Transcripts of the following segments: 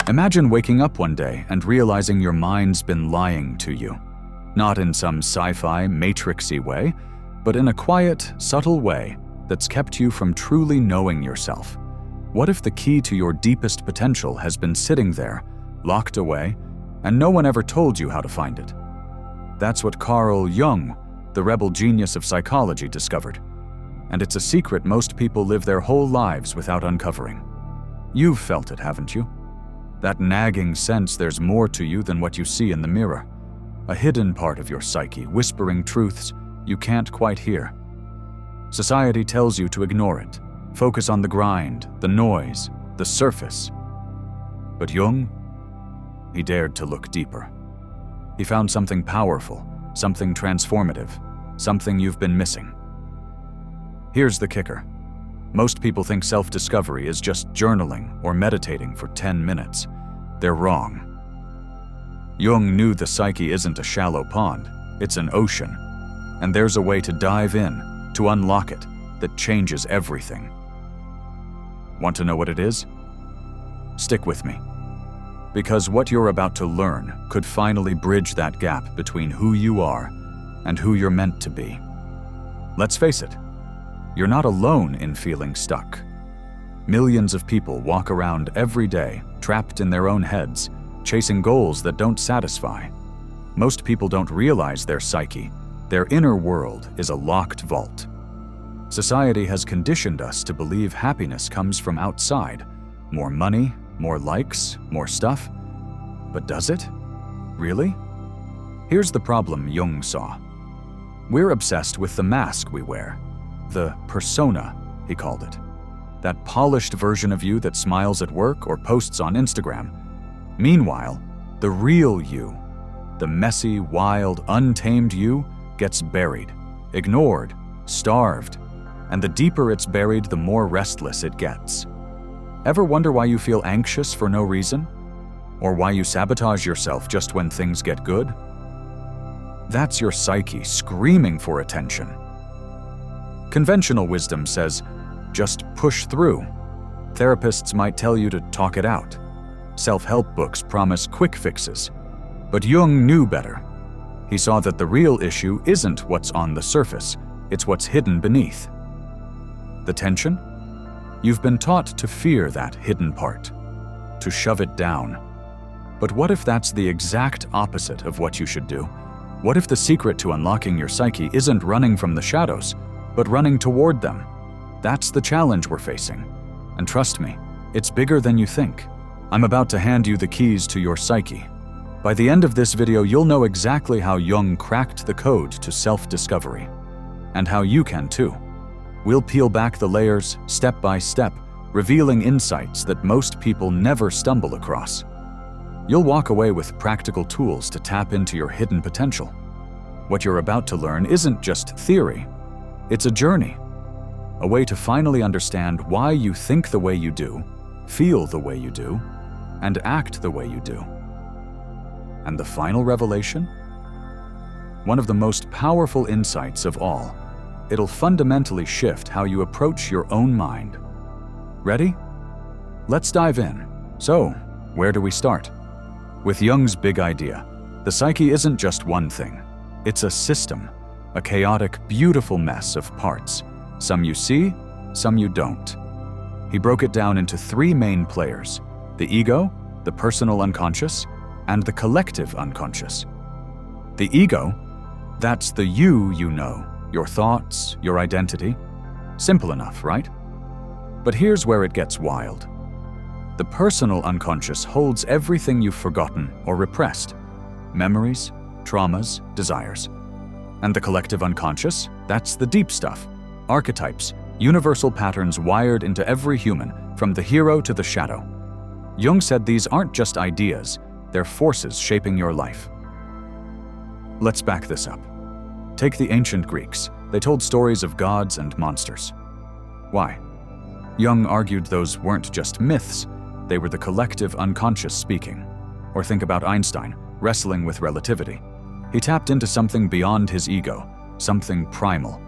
Imagine waking up one day and realizing your mind's been lying to you. Not in some sci-fi, matrixy way, but in a quiet, subtle way that's kept you from truly knowing yourself. What if the key to your deepest potential has been sitting there, locked away, and no one ever told you how to find it? That's what Carl Jung, the rebel genius of psychology, discovered. And it's a secret most people live their whole lives without uncovering. You've felt it, haven't you? That nagging sense there's more to you than what you see in the mirror. A hidden part of your psyche, whispering truths you can't quite hear. Society tells you to ignore it, focus on the grind, the noise, the surface. But Jung, he dared to look deeper. He found something powerful, something transformative, something you've been missing. Here's the kicker. Most people think self-discovery is just journaling or meditating for 10 minutes. They're wrong. Jung knew the psyche isn't a shallow pond, it's an ocean. And there's a way to dive in, to unlock it, that changes everything. Want to know what it is? Stick with me. Because what you're about to learn could finally bridge that gap between who you are and who you're meant to be. Let's face it, you're not alone in feeling stuck. Millions of people walk around every day, trapped in their own heads, chasing goals that don't satisfy. Most people don't realize their psyche, their inner world, is a locked vault. Society has conditioned us to believe happiness comes from outside. More money, more likes, more stuff. But does it? Really? Here's the problem Jung saw. We're obsessed with the mask we wear. The persona, he called it. That polished version of you that smiles at work or posts on Instagram. Meanwhile, the real you, the messy, wild, untamed you, gets buried, ignored, starved, and the deeper it's buried, the more restless it gets. Ever wonder why you feel anxious for no reason? Or why you sabotage yourself just when things get good? That's your psyche screaming for attention. Conventional wisdom says, just push through. Therapists might tell you to talk it out. Self-help books promise quick fixes. But Jung knew better. He saw that the real issue isn't what's on the surface, it's what's hidden beneath. The tension? You've been taught to fear that hidden part, to shove it down. But what if that's the exact opposite of what you should do? What if the secret to unlocking your psyche isn't running from the shadows, but running toward them? That's the challenge we're facing. And trust me, it's bigger than you think. I'm about to hand you the keys to your psyche. By the end of this video, you'll know exactly how Jung cracked the code to self-discovery. And how you can too. We'll peel back the layers, step by step, revealing insights that most people never stumble across. You'll walk away with practical tools to tap into your hidden potential. What you're about to learn isn't just theory. It's a journey. A way to finally understand why you think the way you do, feel the way you do, and act the way you do. And the final revelation? One of the most powerful insights of all. It'll fundamentally shift how you approach your own mind. Ready? Let's dive in. So, where do we start? With Jung's big idea, the psyche isn't just one thing. It's a system, a chaotic, beautiful mess of parts. Some you see, some you don't. He broke it down into 3 main players: the ego, the personal unconscious, and the collective unconscious. The ego, that's the you know, your thoughts, your identity. Simple enough, right? But here's where it gets wild. The personal unconscious holds everything you've forgotten or repressed: memories, traumas, desires. And the collective unconscious, that's the deep stuff: archetypes, universal patterns wired into every human, from the hero to the shadow. Jung said these aren't just ideas, they're forces shaping your life. Let's back this up. Take the ancient Greeks. They told stories of gods and monsters. Why? Jung argued those weren't just myths, they were the collective unconscious speaking. Or think about Einstein, wrestling with relativity. He tapped into something beyond his ego, something primal.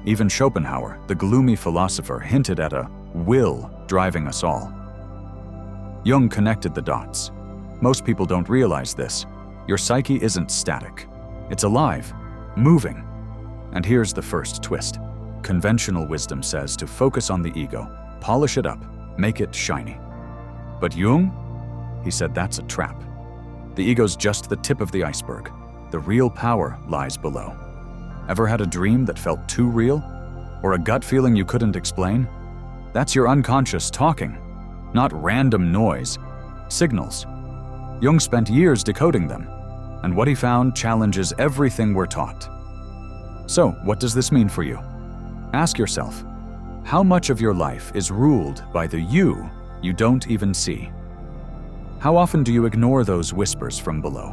Even Schopenhauer, the gloomy philosopher, hinted at a will driving us all. Jung connected the dots. Most people don't realize this. Your psyche isn't static. It's alive, moving. And here's the first twist. Conventional wisdom says to focus on the ego, polish it up, make it shiny. But Jung? He said that's a trap. The ego's just the tip of the iceberg. The real power lies below. Ever had a dream that felt too real? Or a gut feeling you couldn't explain? That's your unconscious talking, not random noise, signals. Jung spent years decoding them, and what he found challenges everything we're taught. So, what does this mean for you? Ask yourself, how much of your life is ruled by the you don't even see? How often do you ignore those whispers from below?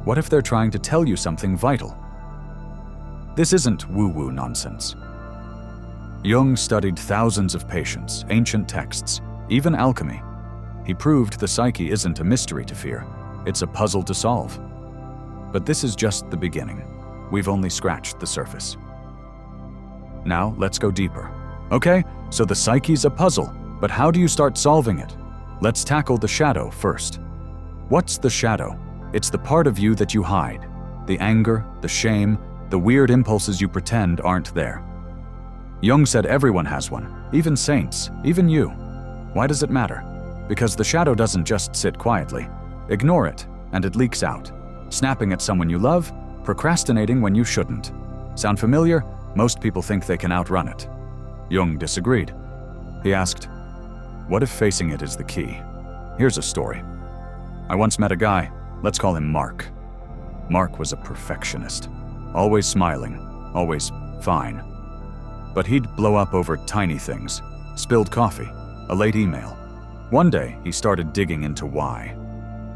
What if they're trying to tell you something vital? This isn't woo-woo nonsense. Jung studied thousands of patients, ancient texts, even alchemy. He proved the psyche isn't a mystery to fear, it's a puzzle to solve. But this is just the beginning. We've only scratched the surface. Now, let's go deeper. Okay, so the psyche's a puzzle, but how do you start solving it? Let's tackle the shadow first. What's the shadow? It's the part of you that you hide. The anger, the shame, the weird impulses you pretend aren't there. Jung said everyone has one, even saints, even you. Why does it matter? Because the shadow doesn't just sit quietly. Ignore it, and it leaks out. Snapping at someone you love, procrastinating when you shouldn't. Sound familiar? Most people think they can outrun it. Jung disagreed. He asked, what if facing it is the key? Here's a story. I once met a guy, let's call him Mark. Mark was a perfectionist, always smiling, always fine. But he'd blow up over tiny things, spilled coffee, a late email. One day, he started digging into why.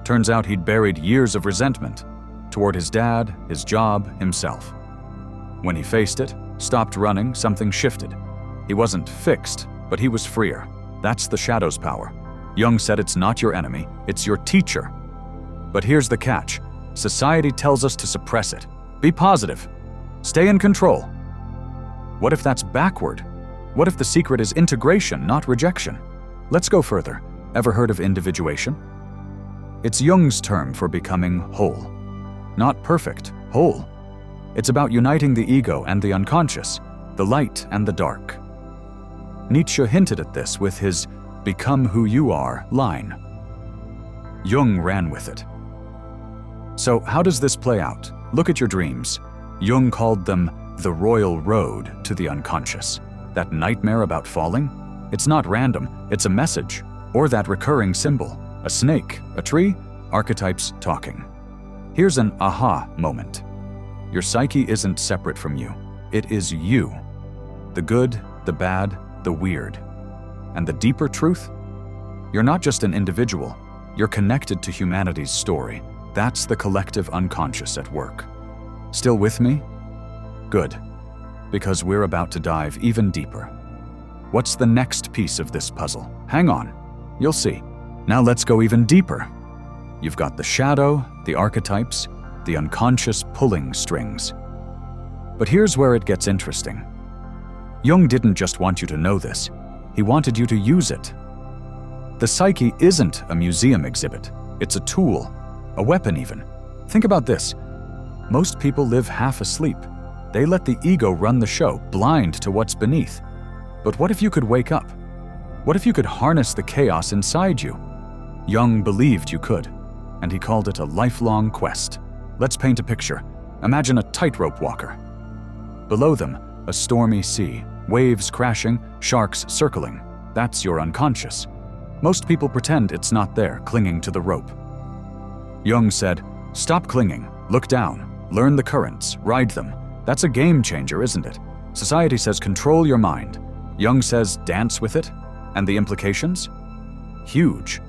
Turns out he'd buried years of resentment toward his dad, his job, himself. When he faced it, stopped running, something shifted. He wasn't fixed, but he was freer. That's the shadow's power. Jung said it's not your enemy, it's your teacher. But here's the catch. Society tells us to suppress it. Be positive. Stay in control. What if that's backward? What if the secret is integration, not rejection? Let's go further. Ever heard of individuation? It's Jung's term for becoming whole. Not perfect, whole. It's about uniting the ego and the unconscious, the light and the dark. Nietzsche hinted at this with his "become who you are" line. Jung ran with it. So how does this play out? Look at your dreams. Jung called them the royal road to the unconscious. That nightmare about falling? It's not random, it's a message. Or that recurring symbol, a snake, a tree, archetypes talking. Here's an aha moment. Your psyche isn't separate from you. It is you. The good, the bad, the weird. And the deeper truth? You're not just an individual. You're connected to humanity's story. That's the collective unconscious at work. Still with me? Good. Because we're about to dive even deeper. What's the next piece of this puzzle? Hang on. You'll see. Now let's go even deeper. You've got the shadow, the archetypes, the unconscious pulling strings. But here's where it gets interesting. Jung didn't just want you to know this. He wanted you to use it. The psyche isn't a museum exhibit. It's a tool, a weapon even. Think about this. Most people live half asleep. They let the ego run the show, blind to what's beneath. But what if you could wake up? What if you could harness the chaos inside you? Jung believed you could, and he called it a lifelong quest. Let's paint a picture. Imagine a tightrope walker. Below them, a stormy sea, waves crashing, sharks circling. That's your unconscious. Most people pretend it's not there, clinging to the rope. Jung said, stop clinging, look down, learn the currents, ride them. That's a game changer, isn't it? Society says control your mind. Jung says dance with it. And the implications? Huge.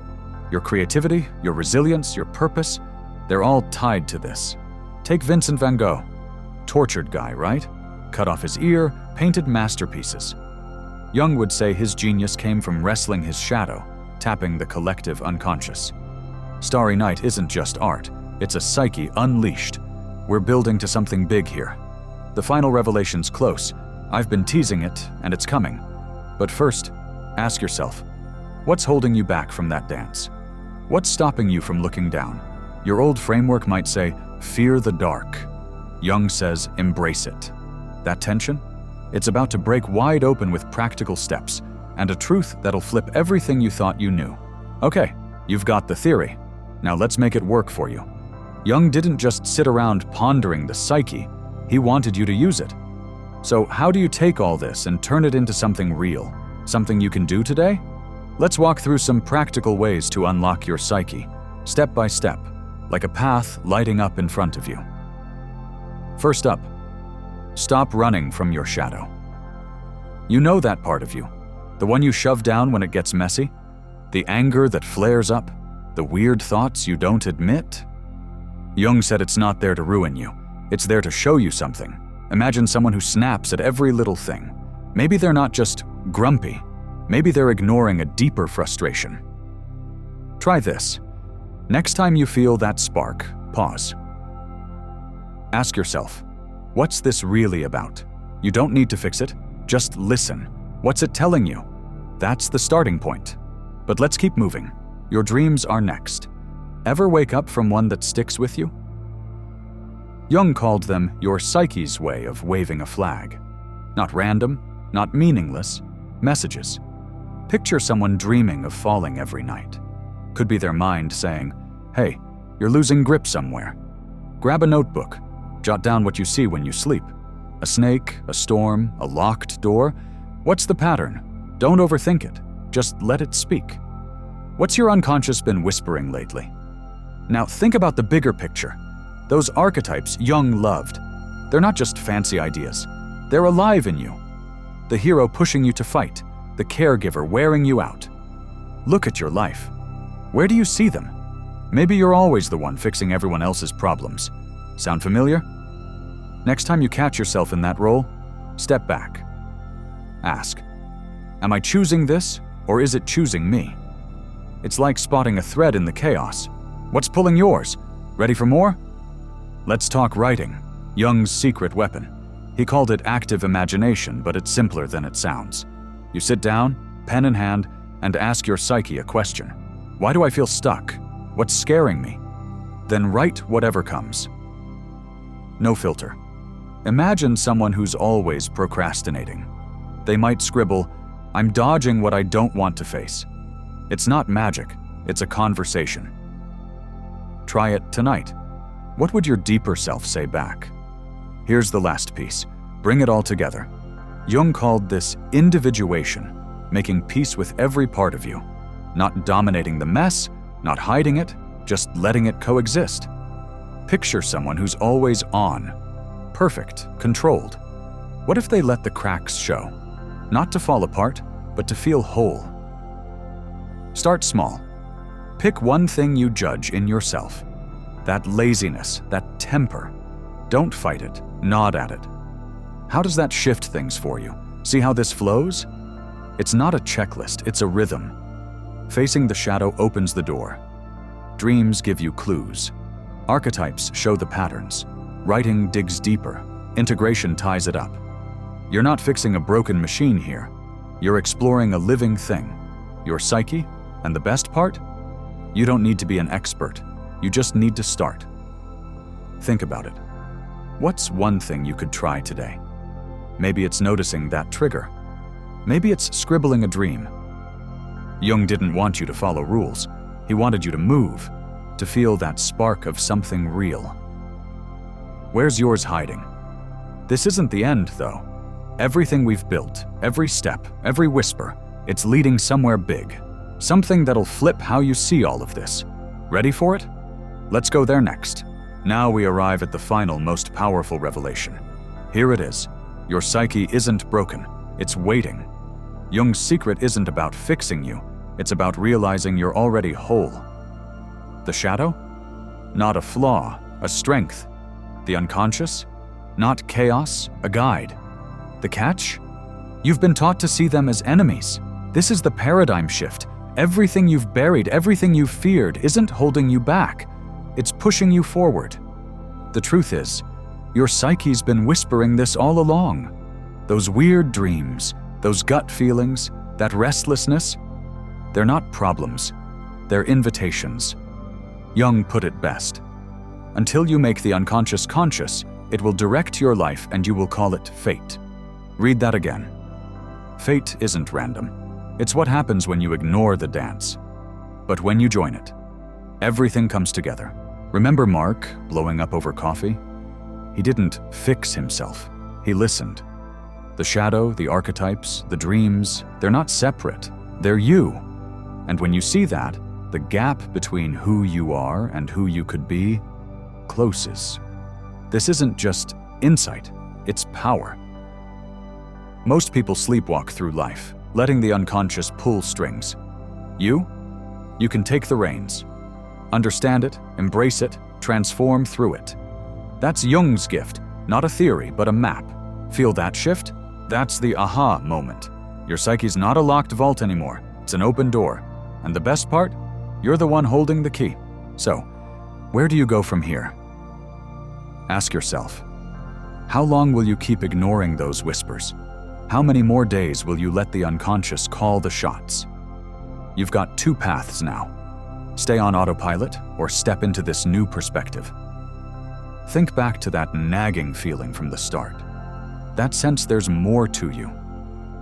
Your creativity, your resilience, your purpose, they're all tied to this. Take Vincent van Gogh. Tortured guy, right? Cut off his ear, painted masterpieces. Jung would say his genius came from wrestling his shadow, tapping the collective unconscious. Starry Night isn't just art, it's a psyche unleashed. We're building to something big here. The final revelation's close. I've been teasing it, and it's coming. But first, ask yourself, What's holding you back from that dance? What's stopping you from looking down? Your old framework might say, fear the dark. Jung says, embrace it. That tension? It's about to break wide open with practical steps and a truth that'll flip everything you thought you knew. Okay, you've got the theory. Now let's make it work for you. Jung didn't just sit around pondering the psyche, he wanted you to use it. So how do you take all this and turn it into something real? Something you can do today? Let's walk through some practical ways to unlock your psyche, step by step, like a path lighting up in front of you. First up, stop running from your shadow. You know that part of you, the one you shove down when it gets messy, the anger that flares up, the weird thoughts you don't admit. Jung said it's not there to ruin you, it's there to show you something. Imagine someone who snaps at every little thing. Maybe they're not just grumpy, maybe they're ignoring a deeper frustration. Try this. Next time you feel that spark, pause. Ask yourself, what's this really about? You don't need to fix it, just listen. What's it telling you? That's the starting point. But let's keep moving. Your dreams are next. Ever wake up from one that sticks with you? Jung called them your psyche's way of waving a flag. Not random, not meaningless, messages. Picture someone dreaming of falling every night. Could be their mind saying, hey, you're losing grip somewhere. Grab a notebook, jot down what you see when you sleep. A snake, a storm, a locked door. What's the pattern? Don't overthink it, just let it speak. What's your unconscious been whispering lately? Now think about the bigger picture. Those archetypes Jung loved, they're not just fancy ideas. They're alive in you. The hero pushing you to fight, the caregiver wearing you out. Look at your life. Where do you see them? Maybe you're always the one fixing everyone else's problems. Sound familiar? Next time you catch yourself in that role, step back. Ask, am I choosing this or is it choosing me? It's like spotting a thread in the chaos. What's pulling yours? Ready for more? Let's talk writing, Jung's secret weapon. He called it active imagination, but it's simpler than it sounds. You sit down, pen in hand, and ask your psyche a question. Why do I feel stuck? What's scaring me? Then write whatever comes. No filter. Imagine someone who's always procrastinating. They might scribble, I'm dodging what I don't want to face. It's not magic, it's a conversation. Try it tonight. What would your deeper self say back? Here's the last piece. Bring it all together. Jung called this individuation, making peace with every part of you. Not dominating the mess, not hiding it, just letting it coexist. Picture someone who's always on, perfect, controlled. What if they let the cracks show? Not to fall apart, but to feel whole. Start small. Pick one thing you judge in yourself. That laziness, that temper. Don't fight it, nod at it. How does that shift things for you? See how this flows? It's not a checklist, it's a rhythm. Facing the shadow opens the door. Dreams give you clues. Archetypes show the patterns. Writing digs deeper. Integration ties it up. You're not fixing a broken machine here. You're exploring a living thing. Your psyche, and the best part? You don't need to be an expert. You just need to start. Think about it. What's one thing you could try today? Maybe it's noticing that trigger. Maybe it's scribbling a dream. Jung didn't want you to follow rules. He wanted you to move, to feel that spark of something real. Where's yours hiding? This isn't the end, though. Everything we've built, every step, every whisper, it's leading somewhere big. Something that'll flip how you see all of this. Ready for it? Let's go there next. Now we arrive at the final, most powerful revelation. Here it is. Your psyche isn't broken, it's waiting. Jung's secret isn't about fixing you, it's about realizing you're already whole. The shadow? Not a flaw, a strength. The unconscious? Not chaos, a guide. The catch? You've been taught to see them as enemies. This is the paradigm shift. Everything you've buried, everything you've feared isn't holding you back. It's pushing you forward. The truth is, your psyche's been whispering this all along. Those weird dreams, those gut feelings, that restlessness, They're not problems. They're invitations. Jung put it best. Until you make the unconscious conscious, it will direct your life and you will call it fate. Read that again. Fate isn't random. It's what happens when you ignore the dance. But when you join it, everything comes together. Remember Mark blowing up over coffee? He didn't fix himself. He listened. The shadow, the archetypes, the dreams, they're not separate. They're you. And when you see that, the gap between who you are and who you could be closes. This isn't just insight, it's power. Most people sleepwalk through life, letting the unconscious pull strings. You can take the reins. Understand it, embrace it, transform through it. That's Jung's gift, not a theory, but a map. Feel that shift? That's the aha moment. Your psyche's not a locked vault anymore. It's an open door. And the best part? You're the one holding the key. So, where do you go from here? Ask yourself, how long will you keep ignoring those whispers? How many more days will you let the unconscious call the shots? You've got two paths now. Stay on autopilot or step into this new perspective. Think back to that nagging feeling from the start. That sense there's more to you.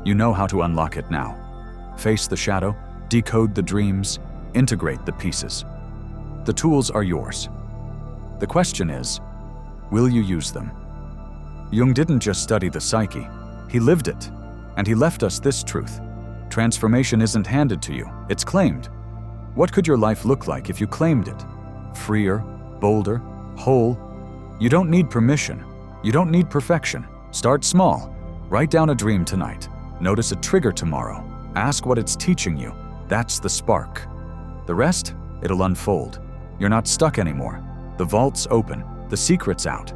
You know how to unlock it now. Face the shadow, decode the dreams, integrate the pieces. The tools are yours. The question is, will you use them? Jung didn't just study the psyche, he lived it. And he left us this truth. Transformation isn't handed to you, it's claimed. What could your life look like if you claimed it? Freer, bolder, whole. You don't need permission. You don't need perfection. Start small. Write down a dream tonight. Notice a trigger tomorrow. Ask what it's teaching you. That's the spark. The rest, it'll unfold. You're not stuck anymore. The vault's open. The secret's out.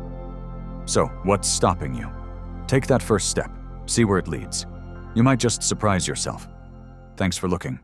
So, what's stopping you? Take that first step. See where it leads. You might just surprise yourself. Thanks for looking.